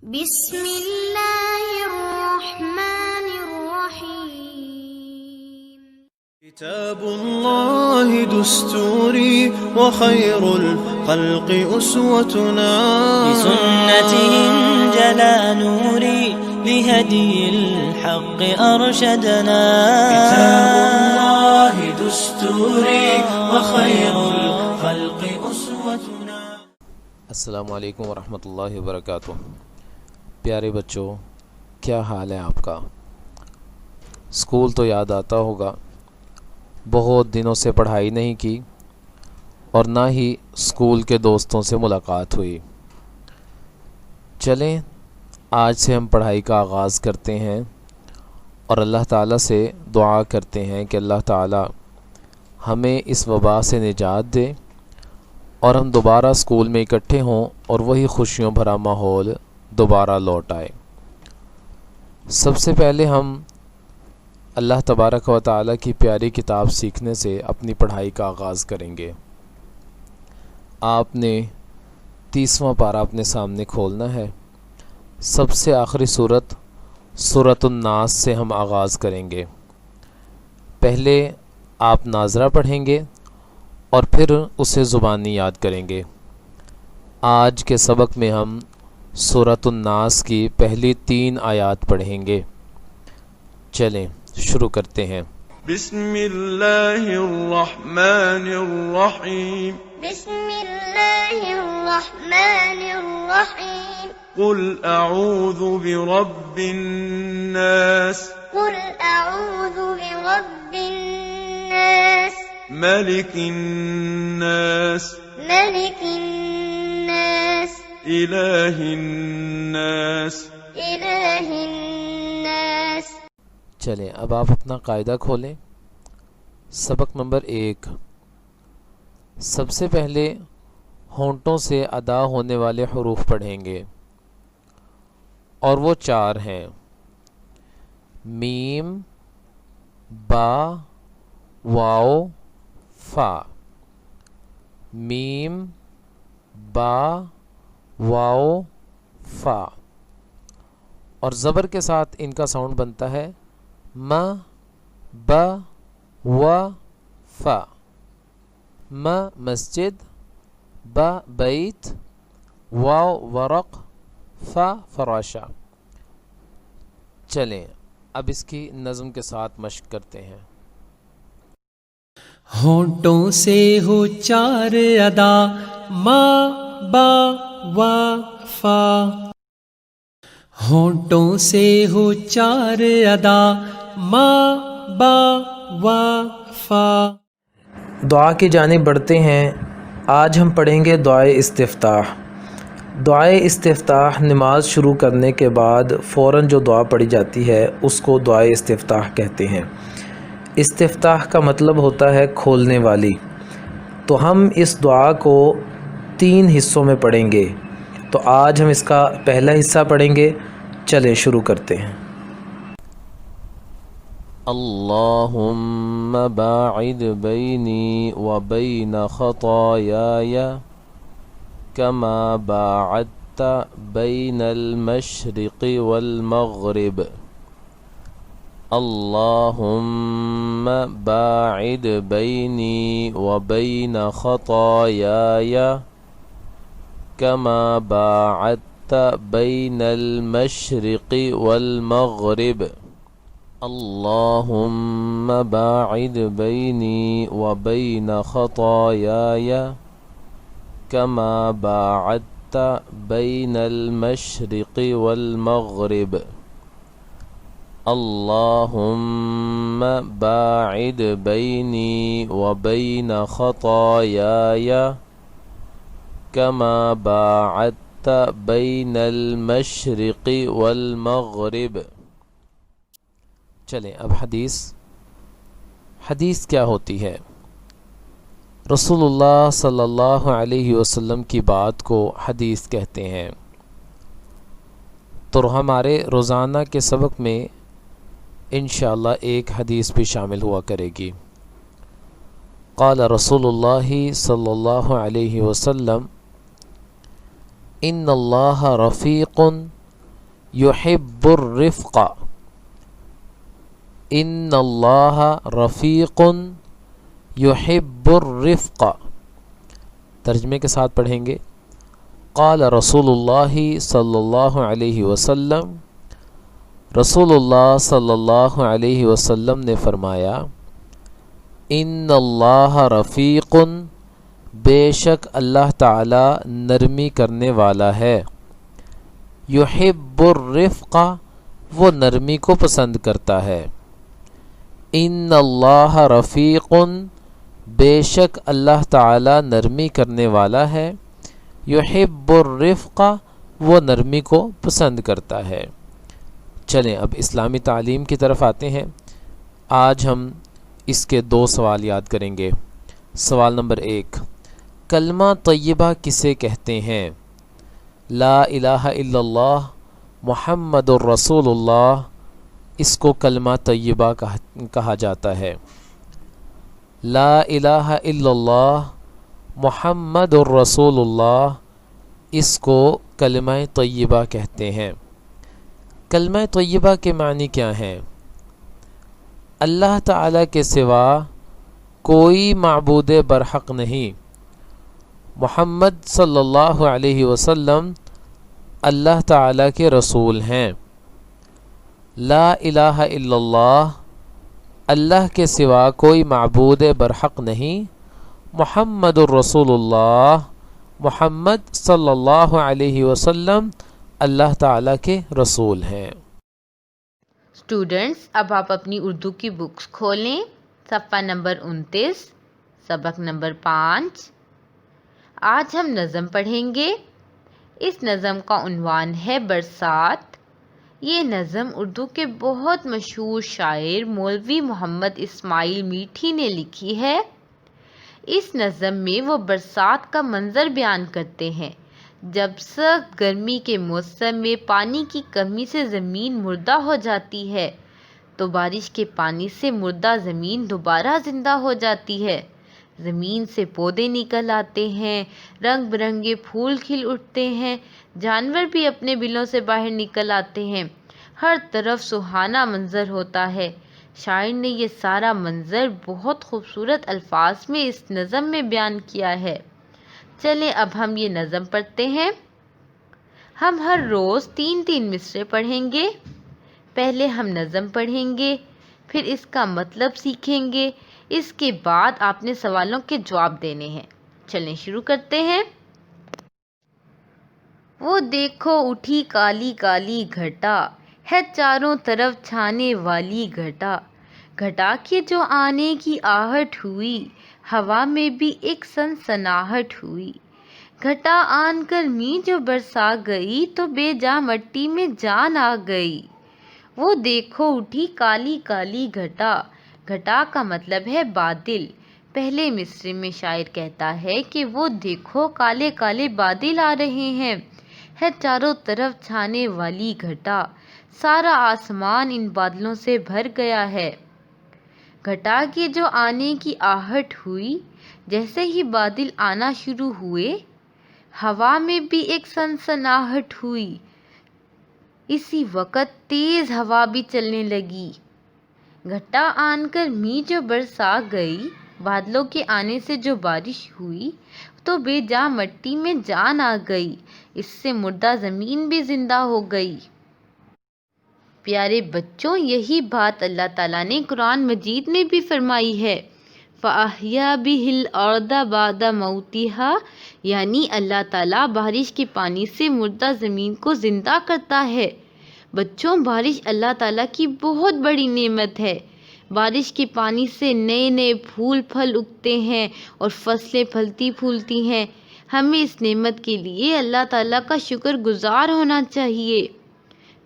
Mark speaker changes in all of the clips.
Speaker 1: بسم اللہ الرحمن الرحیم
Speaker 2: کتاب اللہ دستوری وخیر الخلق اسوتنا
Speaker 3: بسنته انجلى نوري لهدي الحق أرشدنا
Speaker 2: کتاب اللہ دستوری وخیر الخلق اسوتنا.
Speaker 4: السلام علیکم ورحمۃ اللہ وبرکاتہ. پیارے بچوں، کیا حال ہے آپ کا؟ اسکول تو یاد آتا ہوگا. بہت دنوں سے پڑھائی نہیں کی اور نہ ہی اسکول کے دوستوں سے ملاقات ہوئی. چلیں آج سے ہم پڑھائی کا آغاز کرتے ہیں اور اللہ تعالیٰ سے دعا کرتے ہیں کہ اللہ تعالیٰ ہمیں اس وبا سے نجات دے اور ہم دوبارہ اسکول میں اکٹھے ہوں اور وہی خوشیوں بھرا ماحول دوبارہ لوٹ آئے. سب سے پہلے ہم اللہ تبارک و تعالیٰ کی پیاری کتاب سیکھنے سے اپنی پڑھائی کا آغاز کریں گے. آپ نے 30واں پارہ اپنے سامنے کھولنا ہے. سب سے آخری سورۃ الناس سے ہم آغاز کریں گے. پہلے آپ ناظرہ پڑھیں گے اور پھر اسے زبانی یاد کریں گے. آج کے سبق میں ہم سورۃ الناس کی پہلی 3 آیات پڑھیں گے. چلیں شروع کرتے ہیں.
Speaker 2: بسم اللہ الرحمن الرحیم.
Speaker 1: بسم اللہ الرحمن الرحیم.
Speaker 2: قل اعوذ برب الناس.
Speaker 1: قل اعوذ برب الناس.
Speaker 2: ملک الناس.
Speaker 1: ملک الناس.
Speaker 2: الہ الناس.
Speaker 1: الہ الناس.
Speaker 4: چلیں اب آپ اپنا قاعدہ کھولیں. سبق نمبر 1. سب سے پہلے ہونٹوں سے ادا ہونے والے حروف پڑھیں گے اور وہ 4 ہیں: میم، با، واو، فا. میم، با، واو، فا. اور زبر کے ساتھ ان کا ساؤنڈ بنتا ہے م، ب، و، فا. م مسجد، ب بیت، واو ورق، فا فراشا. چلیں اب اس کی نظم کے ساتھ مشق کرتے ہیں.
Speaker 5: ہونٹوں سے ہو 4 ادا، ما، با، وا، فا. ہونٹوں سے ہو 4 ادا، ما، با، وا، فا.
Speaker 6: دعا کی جانب بڑھتے ہیں. آج ہم پڑھیں گے دعائے استفتاح. دعائے استفتاح نماز شروع کرنے کے بعد فوراً جو دعا پڑھی جاتی ہے اس کو دعائے استفتاح کہتے ہیں. استفتاح کا مطلب ہوتا ہے کھولنے والی. تو ہم اس دعا کو 3 حصوں میں پڑھیں گے. تو آج ہم اس کا پہلا حصہ پڑھیں گے. چلیں شروع کرتے ہیں.
Speaker 4: اللہم باعد بینی وبین خطایای کما باعدت بین المشرق والمغرب. اللہم باعد بینی وبین خطایای کما باعدت بین المشرق والمغرب. اللہم باعد بینی وبین خطایای کما باعدت بین المشرق والمغرب. اللہم باعد بینی وبین خطایای کما باعدت بین المشرق والمغرب. چلیں اب حدیث کیا ہوتی ہے؟ رسول اللہ صلی اللہ علیہ وسلم کی بات کو حدیث کہتے ہیں. تو ہمارے روزانہ کے سبق میں انشاءاللہ ایک حدیث بھی شامل ہوا کرے گی. قال رسول اللہ صلی اللہ علیہ وسلم ان اللہ رفیق یحب الرفق، ان اللہ رفیق یحب الرفق۔ ترجمے کے ساتھ پڑھیں گے۔ قال رسول اللہ صلی اللہ علیہ وسلم، رسول اللہ صلی اللہ علیہ وسلم نے فرمایا، ان اللہ رفیق، بے شک اللہ تعالی نرمی کرنے والا ہے، یحب الرفق، وہ نرمی کو پسند کرتا ہے، ان اللہ رفیق، بے شک اللہ تعالی نرمی کرنے والا ہے، یحب الرفق، وہ نرمی کو پسند کرتا ہے۔ چلیں اب اسلامی تعلیم کی طرف آتے ہیں۔ آج ہم اس کے 2 سوال یاد کریں گے۔ سوال نمبر 1، کلمہ طیبہ کسے کہتے ہیں؟ لا الہ الا اللہ محمد الرسول اللہ، اس کو کلمہ طیبہ کہا جاتا ہے۔ لا الہ الا اللہ محمد الرسول اللہ، اس کو کلمہ طیبہ کہتے ہیں۔ کلمہ طیبہ کے معنی کیا ہیں؟ اللہ تعالیٰ کے سوا کوئی معبود برحق نہیں، محمد صلی اللہ علیہ وسلم اللہ تعالیٰ کے رسول ہیں۔ لا الہ الا اللہ، اللہ کے سوا کوئی معبود برحق نہیں، محمد الرسول اللہ، محمد صلی اللہ علیہ وسلم اللہ تعالیٰ کے رسول ہیں۔
Speaker 7: اسٹوڈنٹس، اب آپ اپنی اردو کی بکس کھولیں، صفحہ نمبر 29، سبق نمبر 5۔ آج ہم نظم پڑھیں گے۔ اس نظم کا عنوان ہے برسات۔ یہ نظم اردو کے بہت مشہور شاعر مولوی محمد اسماعیل میٹھی نے لکھی ہے۔ اس نظم میں وہ برسات کا منظر بیان کرتے ہیں، جب سخت گرمی کے موسم میں پانی کی کمی سے زمین مردہ ہو جاتی ہے تو بارش کے پانی سے مردہ زمین دوبارہ زندہ ہو جاتی ہے، زمین سے پودے نکل آتے ہیں، رنگ برنگے پھول کھل اٹھتے ہیں، جانور بھی اپنے بلوں سے باہر نکل آتے ہیں، ہر طرف سہانا منظر ہوتا ہے۔ شاعر نے یہ سارا منظر بہت خوبصورت الفاظ میں اس نظم میں بیان کیا ہے۔ چلیں اب ہم یہ نظم پڑھتے ہیں۔ ہم ہر روز 3 مصرعے پڑھیں گے۔ پہلے ہم نظم پڑھیں گے، پھر اس کا مطلب سیکھیں گے، اس کے بعد آپ نے سوالوں کے جواب دینے ہیں۔ چلیں شروع کرتے ہیں۔ وہ دیکھو اٹھی کالی کالی گھٹا، ہے چاروں طرف چھانے والی گھٹا، گھٹا کے جو آنے کی آہٹ ہوئی، ہوا میں بھی ایک سنسناہٹ ہوئی، گھٹا آن کر می جو برسا گئی، تو بے جا مٹی میں جان آ گئی۔ وہ دیکھو اٹھی کالی کالی گھٹا، گھٹا کا مطلب ہے بادل۔ پہلے مصرعے میں شاعر کہتا ہے کہ وہ دیکھو کالے کالے بادل آ رہے ہیں، ہے چاروں طرف چھانے والی گھٹا، سارا آسمان ان بادلوں سے بھر گیا ہے۔ گھٹا کے جو آنے کی آہٹ ہوئی، جیسے ہی بادل آنا شروع ہوئے، ہوا میں بھی ایک سنسناہٹ ہوئی، اسی وقت تیز ہوا بھی چلنے لگی۔ گھٹا آن کر می جو برسا گئی، بادلوں کے آنے سے جو بارش ہوئی تو بے جا مٹی میں جان آ گئی، اس سے مردہ زمین بھی زندہ ہو گئی۔ پیارے بچوں، یہی بات اللہ تعالیٰ نے قرآن مجید میں بھی فرمائی ہے، فَأَحْيَا بِهِ الْأَرْضَ بَعْدَ مَوْتِهَا، یعنی اللہ تعالیٰ بارش کے پانی سے مردہ زمین کو زندہ کرتا ہے۔ بچوں، بارش اللہ تعالیٰ کی بہت بڑی نعمت ہے۔ بارش کے پانی سے نئے نئے پھول پھل اگتے ہیں اور فصلیں پھلتی پھولتی ہیں۔ ہمیں اس نعمت کے لیے اللہ تعالیٰ کا شکر گزار ہونا چاہیے۔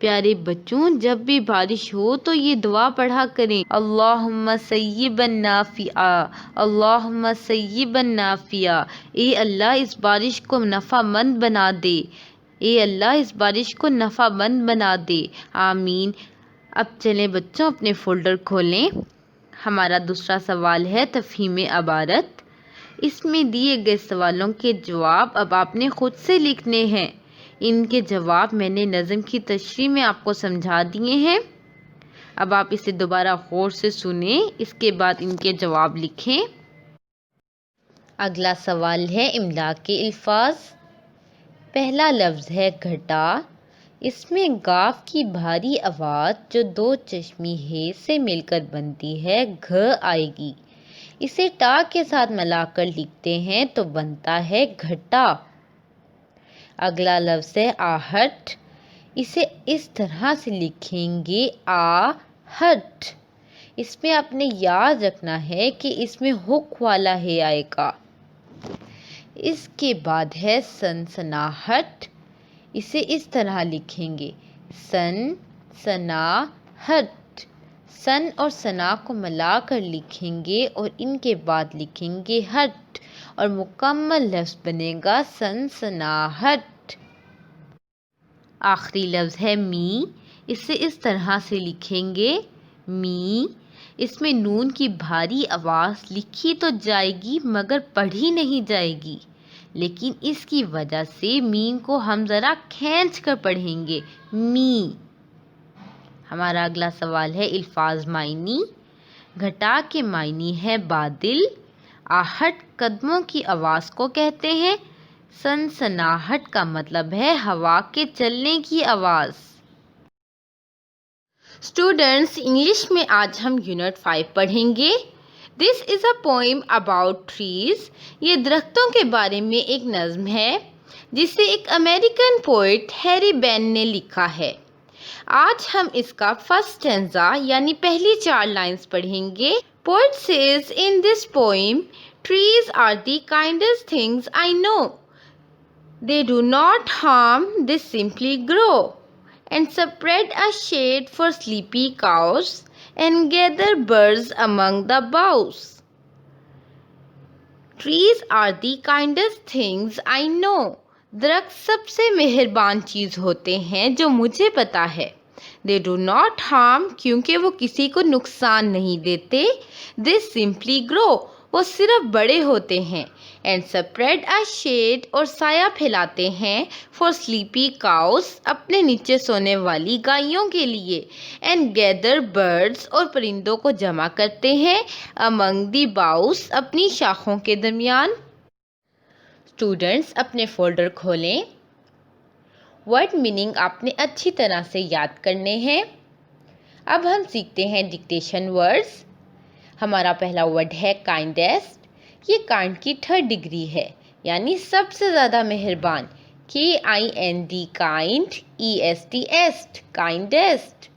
Speaker 7: پیارے بچوں، جب بھی بارش ہو تو یہ دعا پڑھا کریں، اللہم سیبا نافعا، اللہم سیبا نافعا، اے اللہ اس بارش کو نفع مند بنا دے، اے اللہ اس بارش کو نفع مند بنا دے، آمین۔ اب چلیں بچوں اپنے فولڈر کھولیں۔ ہمارا دوسرا سوال ہے تفہیم عبارت۔ اس میں دیے گئے سوالوں کے جواب اب آپ نے خود سے لکھنے ہیں۔ ان کے جواب میں نے نظم کی تشریح میں آپ کو سمجھا دیے ہیں. اب آپ اسے دوبارہ غور سے سنیں، اس کے بعد ان کے جواب لکھیں. اگلا سوال ہے املا کے الفاظ. پہلا لفظ ہے گھٹا. اس میں گاف کی بھاری آواز جو دو چشمی ہے سے مل کر بنتی ہے گھ آئے گی. اسے ٹا کے ساتھ ملا کر لکھتے ہیں تو بنتا ہے گھٹا. اگلا لفظ ہے آہٹ. اسے اس طرح سے لکھیں گے آہٹ. اس میں آپ نے یاد رکھنا ہے کہ اس میں ہک والا ہے آئے گا. اس کے بعد ہے سنسناہٹ. اسے اس طرح لکھیں گے سن سناہٹ. سن اور سنا کو ملا کر لکھیں گے اور ان کے بعد لکھیں گے ہٹ اور مکمل لفظ بنے گا سنسناہٹ. آخری لفظ ہے می. اسے اس طرح سے لکھیں گے می. اس میں نون کی بھاری آواز لکھی تو جائے گی مگر پڑھی نہیں جائے گی، لیکن اس کی وجہ سے میم کو ہم ذرا کھینچ کر پڑھیں گے می. ہمارا اگلا سوال ہے الفاظ معنی. گھٹا کے معنی ہے بادل. آہٹ قدموں کی آواز کو کہتے ہیں. سنسناہٹ کا مطلب ہے ہوا کے چلنے کی آواز. اسٹوڈنٹس، انگلش میں آج ہم یونٹ 5 پڑھیں گے. دس از اے پوئم اباؤٹ ٹریز. یہ درختوں کے بارے میں ایک نظم ہے جسے ایک امریکن پوئٹ ہیری بین نے لکھا ہے. آج ہم اس کا فرسٹ اسٹینزا یعنی پہلی 4 لائنز پڑھیں گے. Poet says in this poem trees are the kindest things I know. They do not harm, they simply grow and spread a shade for sleepy cows and gather birds among the boughs. Trees are the kindest things I know. درخت سب سے مہربان چیز ہوتے ہیں جو مجھے پتا ہے. They do not harm کیونکہ وہ کسی کو نقصان نہیں دیتے. They simply grow وہ صرف بڑے ہوتے ہیں. And spread a shade اور سایہ پھیلاتے ہیں for sleepy cows اپنے نیچے سونے والی گائیوں کے لیے. And gather birds اور پرندوں کو جمع کرتے ہیں among the boughs اپنی شاخوں کے درمیان. اسٹوڈنٹس اپنے فولڈر کھولیں. ورڈ میننگ آپ نے اچھی طرح سے یاد کرنے ہیں. اب ہم سیکھتے ہیں ڈکٹیشن ورڈز. ہمارا پہلا ورڈ ہے کائنڈیسٹ. یہ کائنڈ کی 3rd ڈگری ہے یعنی سب سے زیادہ مہربان. KIND kind EST کائنڈیسٹ.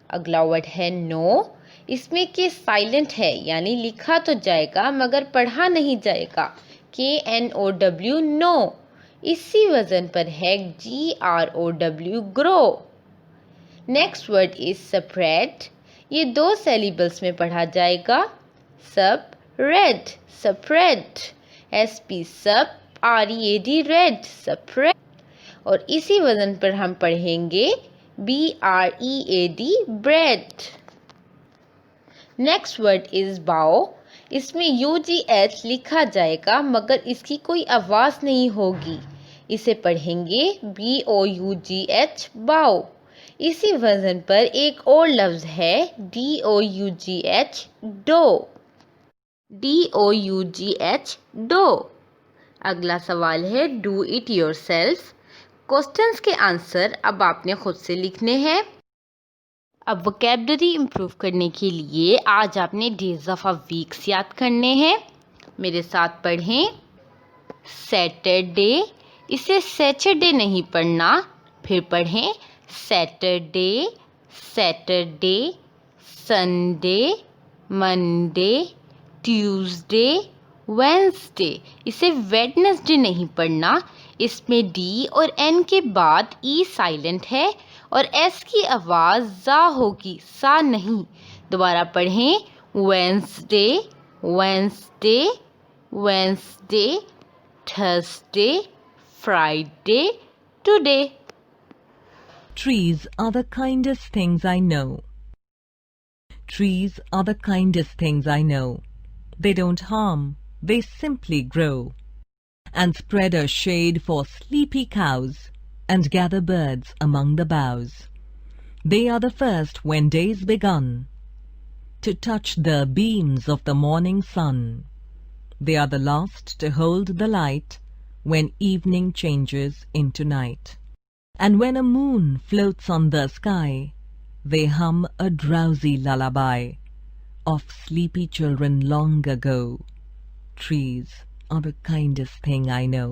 Speaker 7: اگلا ورڈ ہے نو. اس میں کہ سائلنٹ ہے یعنی لکھا تو جائے گا مگر پڑھا نہیں جائے گا. KNOW نو. اسی وزن پر ہے GROW grow. Next word is spread. یہ 2 سیلیبلز میں پڑھا جائے گا. Sp read spread. SP sp READ read spread. اور اسی وزن پر ہم پڑھیں گے BREAD bread. Next word is bow. اس میں UGH لکھا جائے گا مگر اس کی کوئی آواز نہیں ہوگی. اسے پڑھیں گے BOUGH باؤ. اسی وزن پر ایک اور لفظ ہے DOUGH ڈو. DOUGH do. اگلا سوال ہے do it your self. Questions کے آنسر اب آپ نے خود سے لکھنے ہیں. اب وکیبلری امپروو کرنے کے لیے آج آپ نے ڈیز آف اے ویکس یاد کرنے ہیں. میرے ساتھ پڑھیں. سیٹرڈے. اسے سیچرڈے نہیں پڑھنا. پھر پڑھیں Saturday Saturday. Sunday Monday. Tuesday Wednesday. اسے ویڈنسڈے نہیں پڑھنا. اس میں ڈی اور این کے بعد ای سائلنٹ ہے اور ایس کی آواز زا ہوگی سا نہیں. دوبارہ پڑھیں Wednesday Wednesday Wednesday. Thursday Friday today.
Speaker 8: Trees are the kindest things I know. Trees are the kindest things I know. They don't harm, they simply grow and spread a shade for sleepy cows and gather birds among the boughs. They are the first when day's begun to touch the beams of the morning sun. They are the last to hold the light when evening changes into night. And when a moon floats on the sky, they hum a drowsy lullaby of sleepy children long ago. Trees are the kindest thing I know.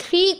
Speaker 7: 3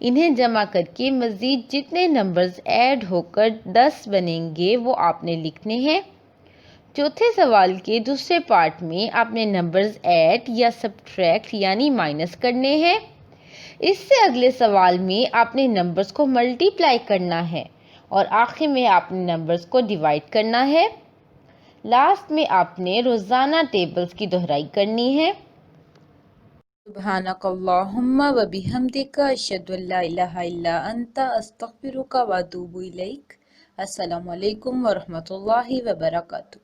Speaker 7: انہیں جمع کر کے مزید جتنے numbers add ہو کر 10 بنیں گے وہ آپ نے لکھنے ہیں۔ چوتھے سوال کے دوسرے پارٹ میں آپ نے نمبرز ایڈ یا سبٹریکٹ یعنی مائنس کرنے ہیں۔ اس سے اگلے سوال میں آپ نے نمبرز کو ملٹی پلائی کرنا ہے اور آخر میں آپ نے نمبرز کو ڈیوائڈ کرنا ہے۔ لاسٹ میں آپ نے روزانہ ٹیبلز کی دہرائی کرنی ہے۔
Speaker 9: سبحانک اللہم و بحمدک اشہد ان لا الہ الا انت استغفرک و اتوب الیک۔ السلام علیکم ورحمۃ اللہ وبرکاتہ۔